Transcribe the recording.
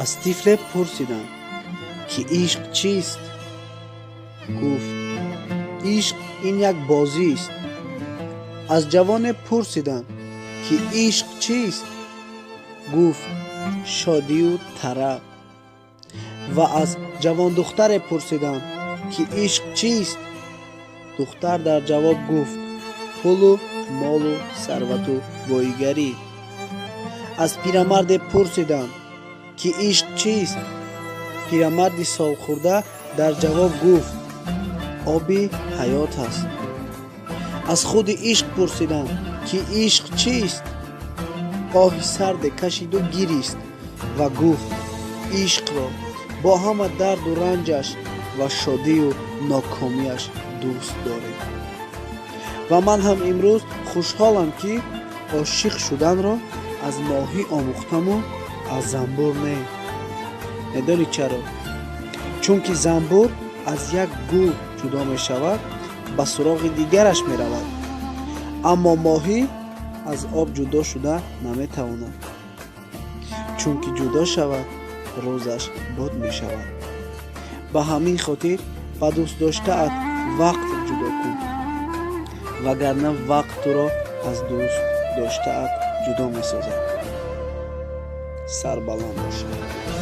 аз тифле пурсидам, ки ишқ чист? гуфт: ишқ ин як бозист. аз ҷавоне пурсидам, ки ишқ чист? гуфт: шодию тараб. ва аз ҷавондухтаре пурсидам, ки ишқ чист? духтар дар ҷавоб гуфт: пулу молу сарвату воигарӣ. аз пирамарде пурсидам, ки ишқ чист? пирамарди солхӯрда дар ҷавоб гуфт: оби ҳаёт аст. аз худи ишқ пурсидам, ки ишқ чист? оҳи сарде кашиду гирист ва гуфт: ишқро бо ҳама дарду ранҷаш ва шодию нокомиаш дӯст дорем. ва ман ҳам имрӯз хушҳолам, ки ошиқ шуданро аз моҳӣ омӯхтаму аз занбур не. медонӣ чаро? чунки занбур аз як гул ҷудо мешавад, ба суроғи дигараш меравад, аммо моҳӣ аз об ҷудо шуда наметавонад. чунки ҷудо шавад, рӯзаш бод мешавад. ба ҳамин хотир ба дӯстдоштаат вақт ҷудо кун, вагарна вақт туро аз дӯстдоштаат ҷудо месозад. сар баланд бошад.